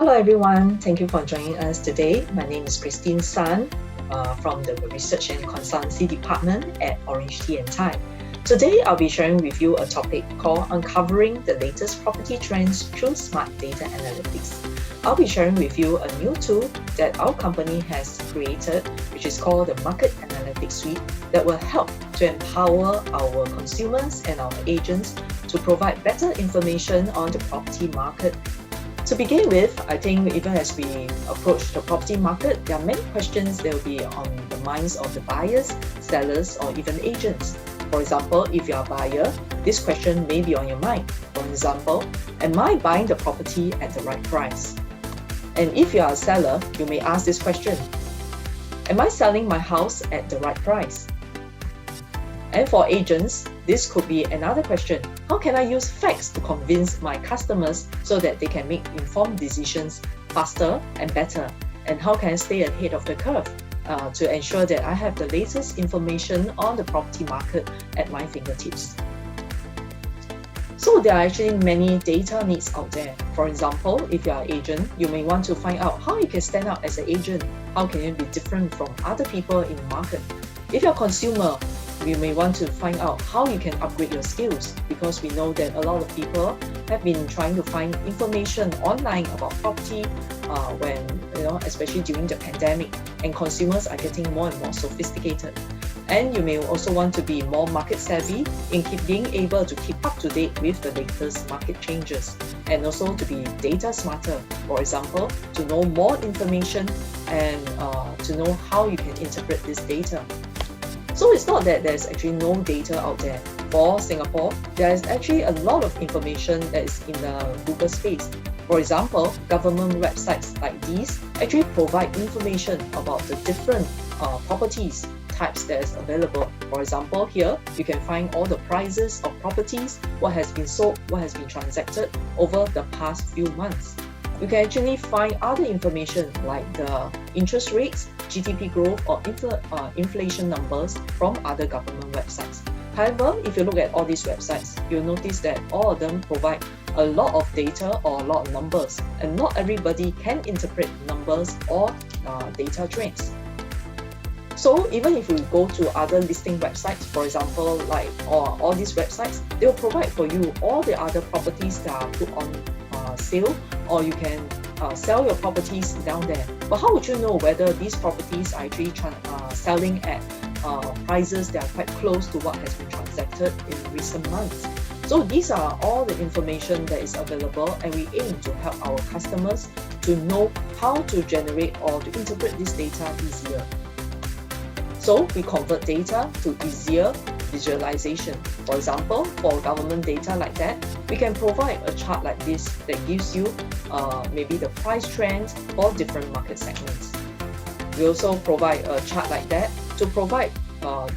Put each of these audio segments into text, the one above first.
Hello everyone, thank you for joining us today. My name is Christine San from the Research and Consultancy Department at OrangeTee and Thai. Today I'll be sharing with you a topic called Uncovering the Latest Property Trends Through Smart Data Analytics. I'll be sharing with you a new tool that our company has created, which is called the Market Analytics Suite, that will help to empower our consumers and our agents to provide better information on the property market. To begin with, I think even as we approach the property market, there are many questions that will be on the minds of the buyers, sellers, or even agents. For example, if you are a buyer, this question may be on your mind. For example, am I buying the property at the right price? And if you are a seller, you may ask this question: am I selling my house at the right price? And for agents, this could be another question: how can I use facts to convince my customers so that they can make informed decisions faster and better? And how can I stay ahead of the curve to ensure that I have the latest information on the property market at my fingertips? So there are actually many data needs out there. For example, if you are an agent, you may want to find out how you can stand out as an agent. How can you be different from other people in the market? If you're a consumer, you may want to find out how you can upgrade your skills, because we know that a lot of people have been trying to find information online about property especially during the pandemic, and consumers are getting more and more sophisticated. And you may also want to be more market savvy in being able to keep up to date with the latest market changes, and also to be data smarter. For example, to know more information and to know how you can interpret this data. So it's not that there's actually no data out there. For Singapore, there's actually a lot of information that is in the Google space. For example, government websites like these actually provide information about the different properties types that is available. For example, here you can find all the prices of properties, what has been sold, what has been transacted over the past few months. You can actually find other information like the interest rates, GDP growth, or inflation numbers from other government websites. However, if you look at all these websites, you'll notice that all of them provide a lot of data or a lot of numbers, and not everybody can interpret numbers or data trends. So even if you go to other listing websites, for example, like all these websites, they will provide for you all the other properties that are put on sale, or you can sell your properties down there. But how would you know whether these properties are actually selling at prices that are quite close to what has been transacted in recent months? So these are all the information that is available, and we aim to help our customers to know how to generate or to interpret this data easier. So we convert data to easier visualization. For example, for government data like that, we can provide a chart like this that gives you maybe the price trends for different market segments. We also provide a chart like that to provide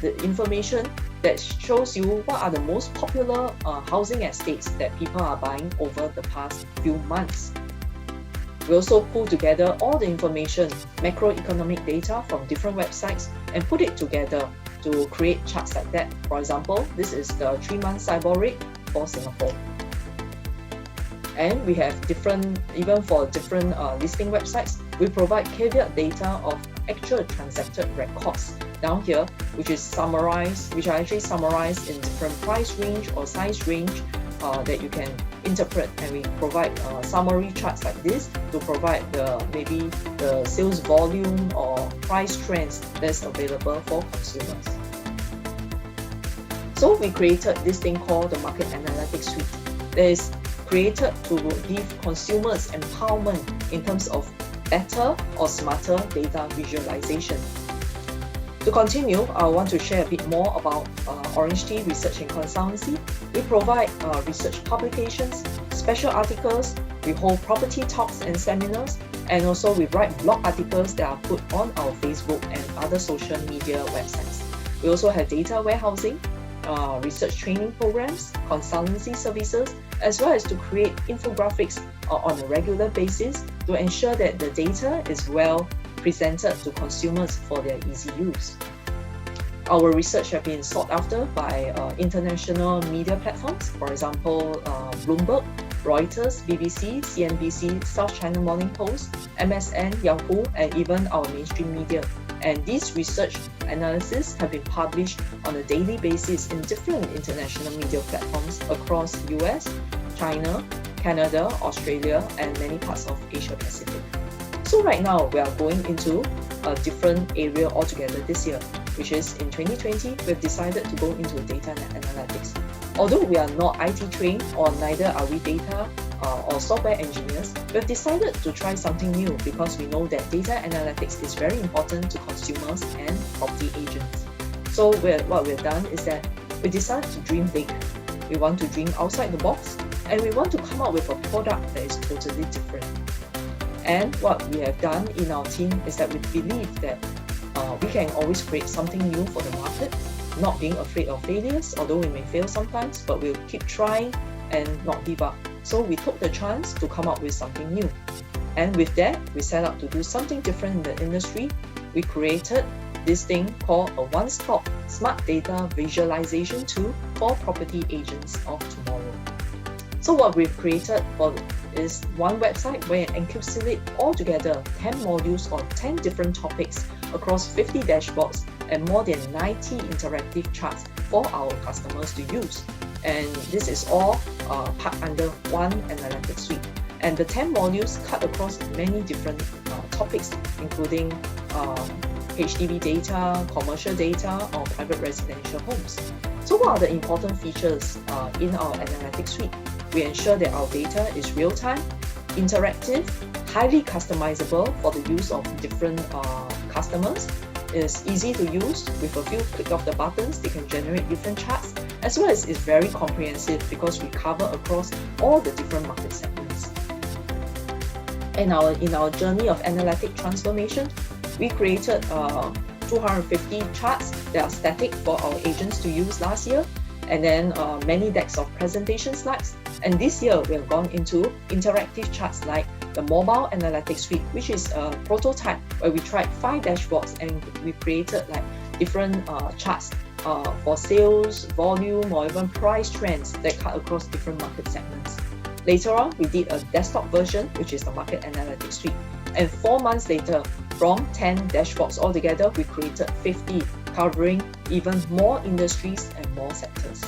the information that shows you what are the most popular housing estates that people are buying over the past few months. We also pull together all the information, macroeconomic data from different websites, and put it together to create charts like that. For example, this is the 3-month SIBOR rate for Singapore. And we have even for different listing websites, we provide caveat data of actual transacted records down here, which are actually summarized in different price range or size range that you can interpret, and we provide summary charts like this to provide maybe the sales volume or price trends that's available for consumers. So we created this thing called the Market Analytics Suite that is created to give consumers empowerment in terms of better or smarter data visualization. To continue, I want to share a bit more about OrangeTee Research and Consultancy. We provide research publications, special articles, we hold property talks and seminars, and also we write blog articles that are put on our Facebook and other social media websites. We also have data warehousing, research training programs, consultancy services, as well as to create infographics on a regular basis to ensure that the data is well presented to consumers for their easy use. Our research has been sought after by international media platforms, for example, Bloomberg, Reuters, BBC, CNBC, South China Morning Post, MSN, Yahoo, and even our mainstream media. And these research analyses have been published on a daily basis in different international media platforms across US, China, Canada, Australia, and many parts of Asia Pacific. So right now, we are going into a different area altogether this year, which is in 2020, we've decided to go into data analytics. Although we are not IT trained, or neither are we data or software engineers, we've decided to try something new because we know that data analytics is very important to consumers and property agents. So what we've done is that we decided to dream big. We want to dream outside the box, and we want to come up with a product that is totally different. And what we have done in our team is that we believe that we can always create something new for the market, not being afraid of failures, although we may fail sometimes, but we'll keep trying and not give up. So we took the chance to come up with something new. And with that, we set out to do something different in the industry. We created this thing called a one-stop smart data visualization tool for property agents of tomorrow. So what we've created is one website where it encapsulates altogether 10 modules on 10 different topics across 50 dashboards and more than 90 interactive charts for our customers to use. And this is all packed under one analytics suite. And the 10 modules cut across many different topics, including HDB data, commercial data, or private residential homes. So what are the important features in our analytics suite? We ensure that our data is real-time, interactive, highly customizable for the use of different customers. It's easy to use. With a few clicks of the buttons, they can generate different charts, as well as it's very comprehensive because we cover across all the different market segments. And in our journey of analytic transformation, we created 250 charts that are static for our agents to use last year, and then many decks of presentation slides. And this year, we have gone into interactive charts like the Mobile Analytics Suite, which is a prototype where we tried 5 dashboards and we created like different charts for sales, volume, or even price trends that cut across different market segments. Later on, we did a desktop version, which is the Market Analytics Suite. And 4 months later, from 10 dashboards altogether, we created 50, covering even more industries and more sectors.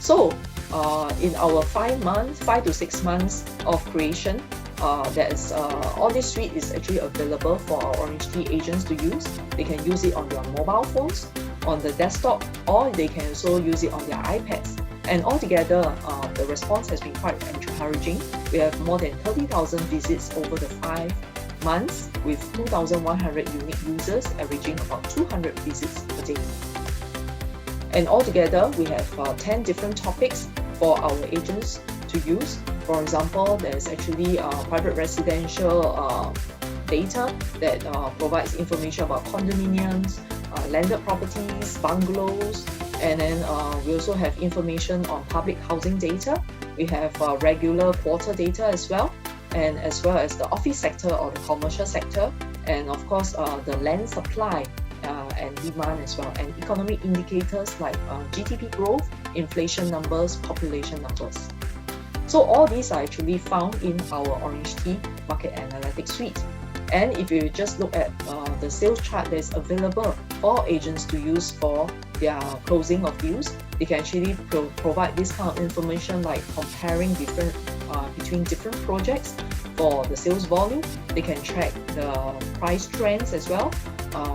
So, in our 5 to 6 months of creation, all this suite is actually available for our OrangeTee agents to use. They can use it on their mobile phones, on the desktop, or they can also use it on their iPads. And altogether, the response has been quite encouraging. We have more than 30,000 visits over the 5 months, with 2,100 unique users, averaging about 200 visits per day. And altogether, we have 10 different topics for our agents to use. For example, there's actually private residential data that provides information about condominiums, landed properties, bungalows, and then we also have information on public housing data. We have regular quarter data as well, and as well as the office sector or the commercial sector, and of course the land supply and demand as well, and economic indicators like GDP growth, inflation numbers, population numbers. So all these are actually found in our OrangeTee Market Analytics Suite. And if you just look at the sales chart that is available for agents to use for their closing of deals, they can actually provide this kind of information like comparing between different projects for the sales volume. They can track the price trends as well,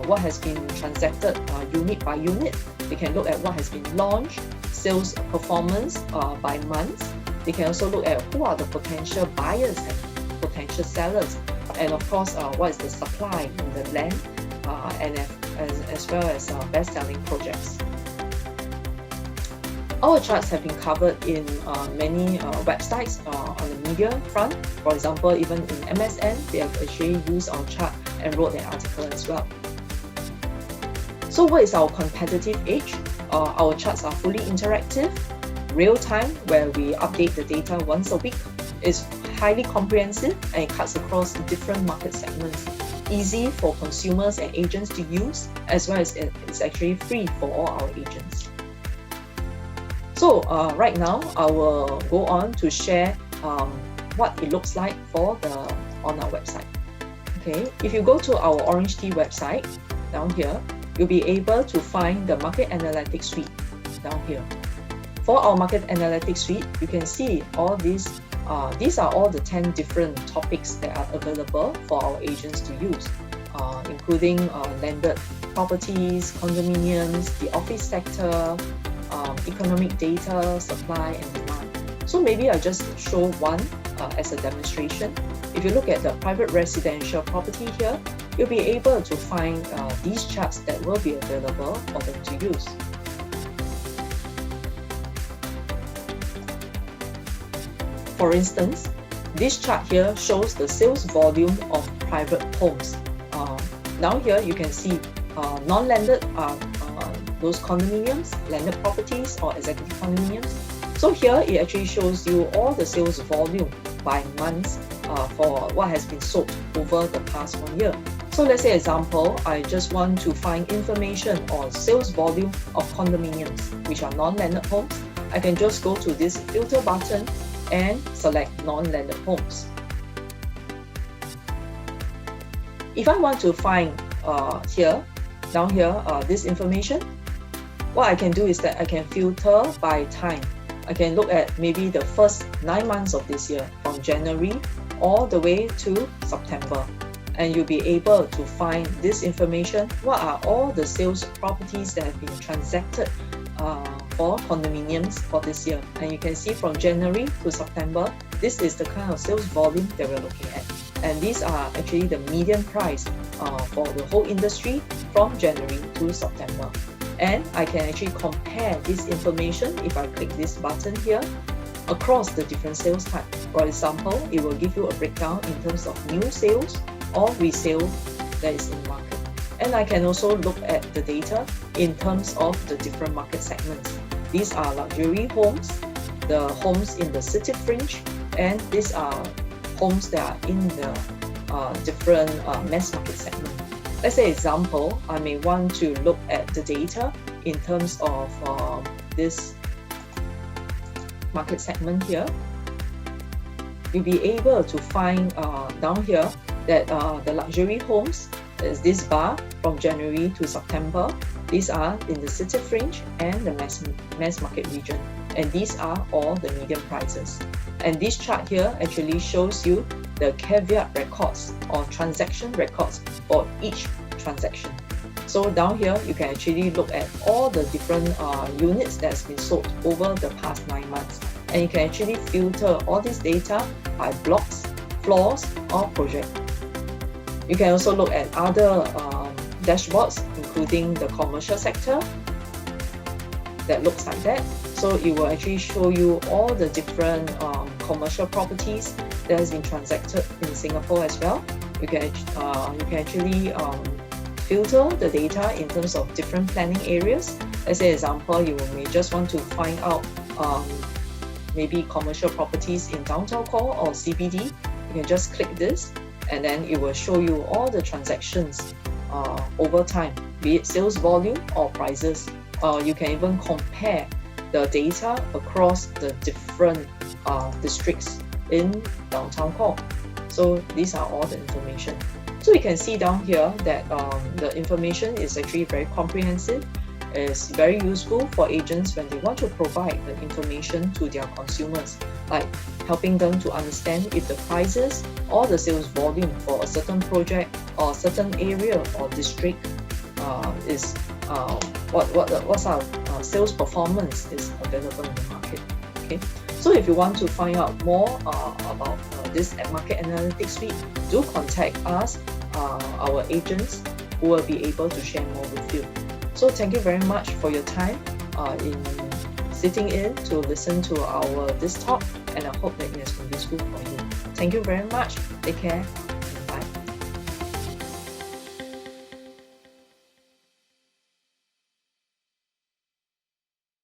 what has been transacted unit by unit. They can look at what has been launched, sales performance by months. They can also look at who are the potential buyers and potential sellers, and of course what is the supply in the land, and as well as best-selling projects. Our charts have been covered in many websites on the media front. For example, even in MSN, they have actually used our chart and wrote an article as well. So what is our competitive edge? Our charts are fully interactive, real-time, where we update the data once a week. It's highly comprehensive and it cuts across different market segments. Easy for consumers and agents to use, as well as it's actually free for all our agents. So right now, I will go on to share what it looks like on our website. Okay, if you go to our OrangeTee website, down here, you'll be able to find the Market Analytics Suite down here. For our Market Analytics Suite, you can see all these are all the 10 different topics that are available for our agents to use, including landed properties, condominiums, the office sector, economic data, supply and demand. So maybe I just show one as a demonstration. If you look at the private residential property here, you'll be able to find these charts that will be available for them to use. For instance, this chart here shows the sales volume of private homes. Now here you can see non-landed are those condominiums, landed properties or executive condominiums. So here it actually shows you all the sales volume by months for what has been sold over the past 1 year. So let's say example, I just want to find information on sales volume of condominiums, which are non-landed homes. I can just go to this filter button and select non-landed homes. If I want to find down here, this information, what I can do is that I can filter by time. I can look at maybe the first 9 months of this year, from January all the way to September. And you'll be able to find this information. What are all the sales properties that have been transacted for condominiums for this year? And you can see from January to September, this is the kind of sales volume that we're looking at. And these are actually the median price for the whole industry from January to September. And I can actually compare this information if I click this button here across the different sales type. For example, it will give you a breakdown in terms of new sales or resale that is in market. And I can also look at the data in terms of the different market segments. These are luxury homes, the homes in the city fringe, and these are homes that are in the different mass market segment. Let's say example, I may want to look at the data in terms of this market segment here. You'll be able to find down here that the luxury homes is this bar from January to September. These are in the city fringe and the mass market region, and these are all the median prices. And this chart here actually shows you the caveat records or transaction records for each transaction. So down here you can actually look at all the different units that's been sold over the past 9 months, and you can actually filter all this data by blocks, floors or project. You can also look at other dashboards, including the commercial sector that looks like that. So it will actually show you all the different commercial properties that has been transacted in Singapore as well. You can actually filter the data in terms of different planning areas. Let's say example, you may just want to find out maybe commercial properties in downtown core or CBD. You can just click this, and then it will show you all the transactions over time, be it sales volume or prices. You can even compare the data across the different districts in downtown core. So these are all the information. So you can see down here that the information is actually very comprehensive. It's very useful for agents when they want to provide the information to their consumers, like helping them to understand if the prices or the sales volume for a certain project or certain area or district is what's our sales performance is available in the market. Okay, so if you want to find out more about this Market Analytics Suite, do contact us, our agents, who will be able to share more with you. So thank you very much for your time in sitting in to listen to this talk, and I hope that it has been useful for you. Thank you very much. Take care.